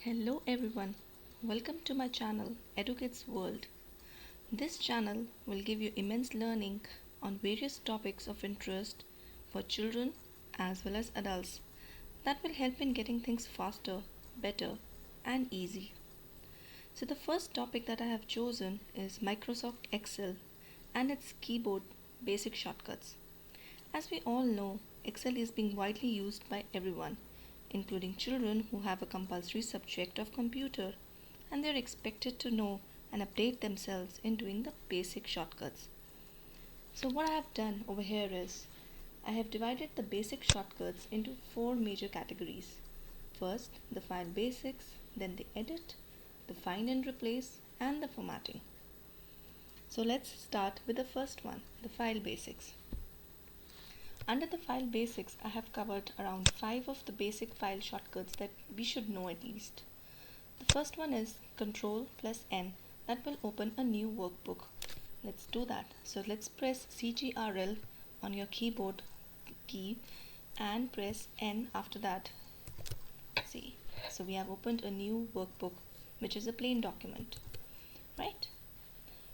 Hello everyone, welcome to my channel Educate's World. This channel will give you immense learning on various topics of interest for children as well as adults that will help in getting things faster, better and easy. So the first topic that I have chosen is Microsoft Excel and its keyboard basic shortcuts. As we all know, Excel is being widely used by everyone, including children who have a compulsory subject of computer, and they are expected to know and update themselves in doing the basic shortcuts. So what I have done over here is I have divided the basic shortcuts into four major categories. First, the file basics, then the edit, the find and replace, and the formatting. So let's start with the first one, the file basics. Under the file basics, I have covered around 5 of the basic file shortcuts that we should know at least. The first one is Ctrl plus N, that will open a new workbook. Let's do that. So let's press Ctrl on your keyboard key and press N after that. See, so we have opened a new workbook, which is a plain document, right?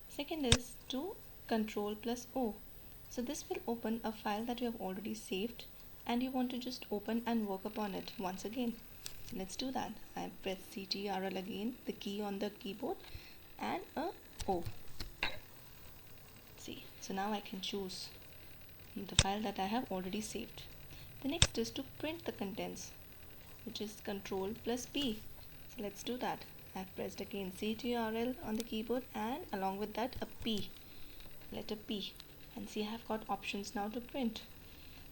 Second is to Ctrl plus O. So this will open a file that you have already saved and you want to just open and work upon it once again. So let's do that. I press Ctrl again, the key on the keyboard, and a O. See, so now I can choose the file that I have already saved. The next is to print the contents, which is Ctrl plus P. So let's do that. I've pressed again Ctrl on the keyboard and along with that a P, letter P. And see, I have got options now to print.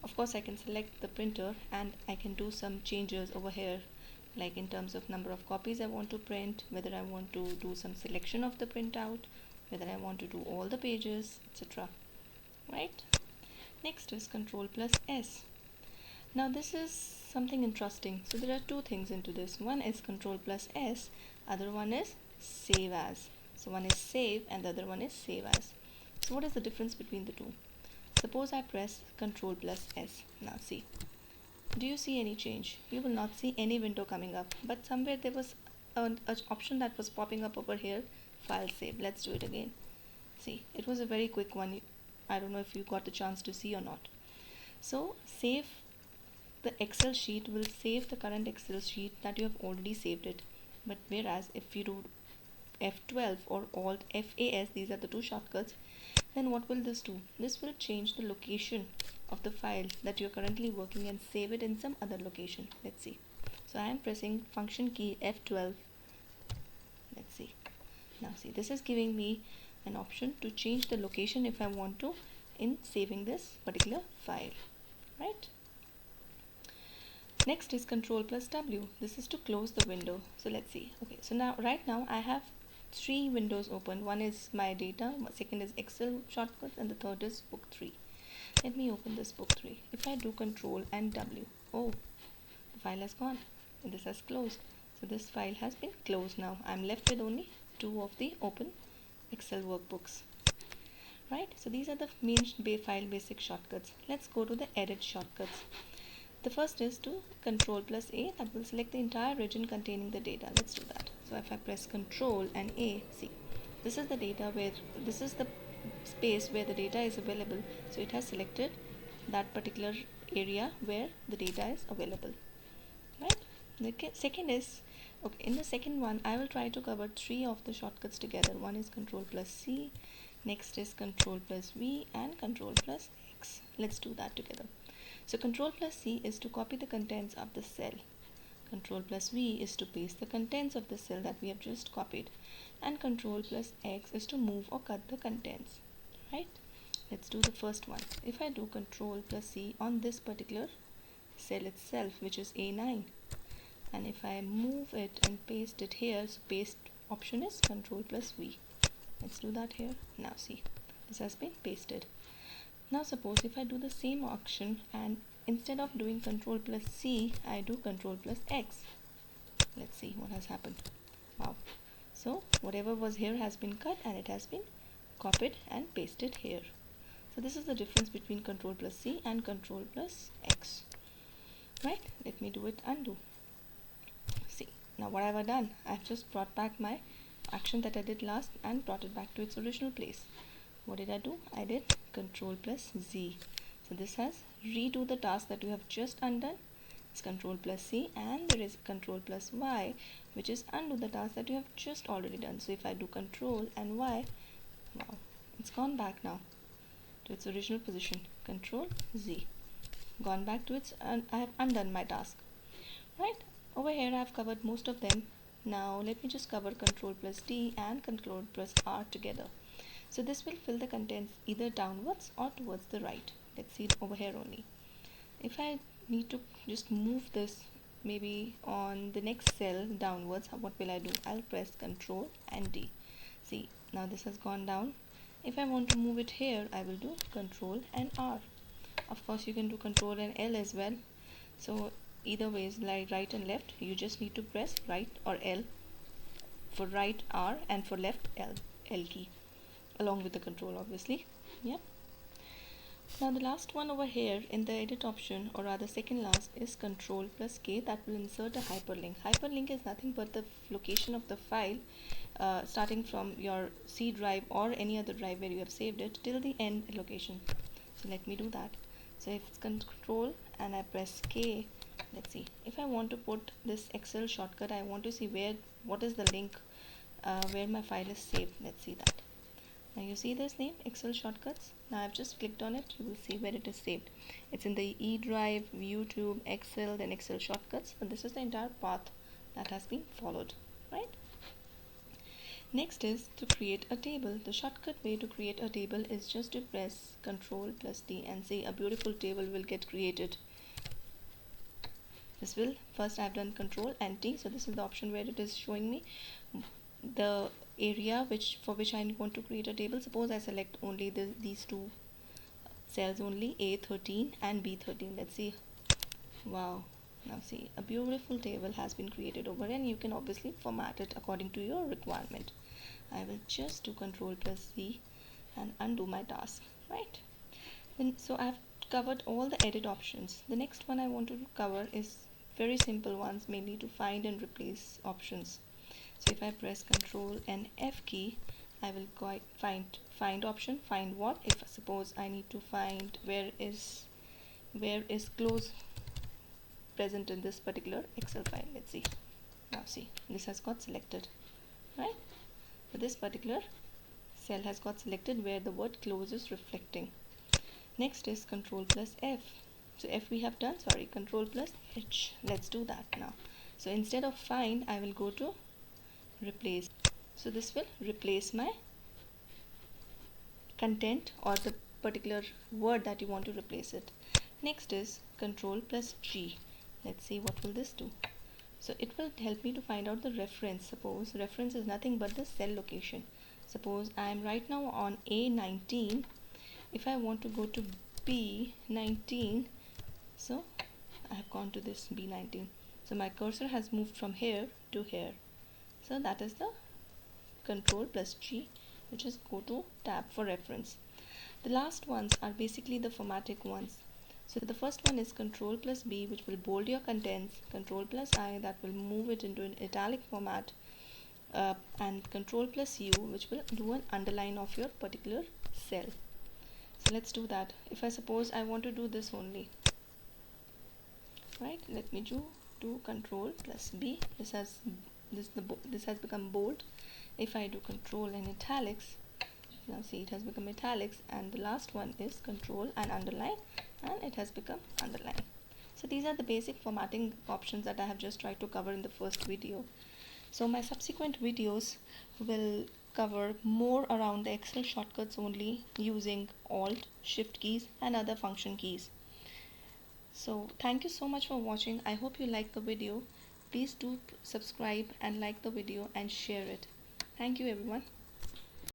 Of course, I can select the printer and I can do some changes over here, like in terms of number of copies I want to print, whether I want to do some selection of the printout, whether I want to do all the pages, etc. Right? Next is Ctrl plus S. Now this is something interesting. So there are two things into this. One is Ctrl plus S, other one is save as. So one is save and the other one is save as. So what is the difference between the two? Suppose I press Ctrl plus S. Now see, do you see any change? You will not see any window coming up, but somewhere there was an option that was popping up over here, file save. Let's do it again. See, it was a very quick one. I don't know if you got the chance to see or not. So save the Excel sheet will save the current Excel sheet that you have already saved it. But whereas if you do F12 or Alt FAS, these are the two shortcuts, then what will this do? This will change the location of the file that you're currently working and save it in some other location. Let's see. So I am pressing function key F12. Let's see. Now see, this is giving me an option to change the location if I want to in saving this particular file, right? Next is Ctrl plus W. This is to close the window. So let's see. Okay, so now right now I have three windows open. One is my data, second is Excel shortcuts, and the third is book 3. Let me open this book 3. If I do Control and W, oh, the file has gone and this has closed. So this file has been closed now. I'm left with only 2 of the open Excel workbooks, right? So these are the main file basic shortcuts. Let's go to the edit shortcuts. The first is to Ctrl plus A, that will select the entire region containing the data. Let's do that. So if I press Ctrl and A, see, this is the data where, this is the space where the data is available. So it has selected that particular area where the data is available, right? The second is, okay, in the second one, I will try to cover 3 of the shortcuts together. One is Ctrl plus C, next is Ctrl plus V, and Ctrl plus X. Let's do that together. So Ctrl plus C is to copy the contents of the cell. Ctrl plus V is to paste the contents of the cell that we have just copied. And Ctrl plus X is to move or cut the contents, right? Let's do the first one. If I do Ctrl plus C on this particular cell itself, which is A9, and if I move it and paste it here, so paste option is Ctrl plus V. Let's do that here. Now see, this has been pasted. Now suppose if I do the same action and instead of doing Ctrl plus C, I do Ctrl plus X. Let's see what has happened. Wow. So whatever was here has been cut and it has been copied and pasted here. So this is the difference between Ctrl plus C and Ctrl plus X. Right? Let me do it undo. See. Now what have I done? I've just brought back my action that I did last and brought it back to its original place. What did I do? I did Control plus Z. So this has redo the task that you have just undone. It's Control plus C, and there is Control plus Y, which is undo the task that you have just already done. So if I do Control and Y, wow, it's gone back now to its original position. Control Z, gone back to its, and I have undone my task. Right, over here I have covered most of them. Now let me just cover Control plus D and Control plus R together. So this will fill the contents either downwards or towards the right. Let's see it over here only. If I need to just move this maybe on the next cell downwards, what will I do? I'll press Control and D. See, now this has gone down. If I want to move it here, I will do Control and R. Of course you can do Control and L as well. So either ways, like right and left, you just need to press right or L. For right R and for left L key, along with the control obviously. Yeah. Now the last one over here in the edit option, or rather second last, is Control plus K. That will insert a hyperlink. Hyperlink is nothing but the location of the file starting from your C drive or any other drive where you have saved it till the end location. So let me do that. So if it's Control and I press K, let's see. If I want to put this Excel shortcut, I want to see what is the link where my file is saved. Let's see that. Now you see this name, Excel shortcuts. Now I've just clicked on it. You will see where it is saved. It's in the E drive, YouTube, Excel, then Excel shortcuts. And this is the entire path that has been followed, right? Next is to create a table. The shortcut way to create a table is just to press Control plus D and see a beautiful table will get created. This will, first I've done Control and T, so this is the option where it is showing me the area for which I want to create a table. Suppose I select only these two cells only, A13 and B13. Let's see. Wow, now see, a beautiful table has been created over, and you can obviously format it according to your requirement. I will just do Control plus C and undo my task, right? Then so I've covered all the edit options. The next one I want to cover is very simple ones, mainly to find and replace options. So if I press Control and F key, I will go find option. Find what? If suppose I need to find where is close present in this particular Excel file. Let's see. Now see, this has got selected, right? So this particular cell has got selected where the word close is reflecting. Next is Control plus F. So F we have done, sorry, Control plus H. Let's do that now. So instead of find, I will go to replace. So this will replace my content or the particular word that you want to replace it. Next is Control plus G. Let's see what will this do. So it will help me to find out the reference. Suppose reference is nothing but the cell location. Suppose I am right now on A19. If I want to go to B19, so I have gone to this B19. So my cursor has moved from here to here. So that is the Control plus G, which is go to tab for reference. The last ones are basically the formatting ones. So the first one is Control plus B, which will bold your contents. Control plus I, that will move it into an italic format. And Control plus U, which will do an underline of your particular cell. So let's do that. If I suppose I want to do this only, right? Let me do Control plus B. This has become bold. If I do Control and italics, now see it has become italics, and the last one is Control and underline, and it has become underline. So these are the basic formatting options that I have just tried to cover in the first video. So my subsequent videos will cover more around the Excel shortcuts only, using Alt, Shift keys and other function keys. So thank you so much for watching. I hope you liked the video. Please do subscribe and like the video and share it. Thank you everyone.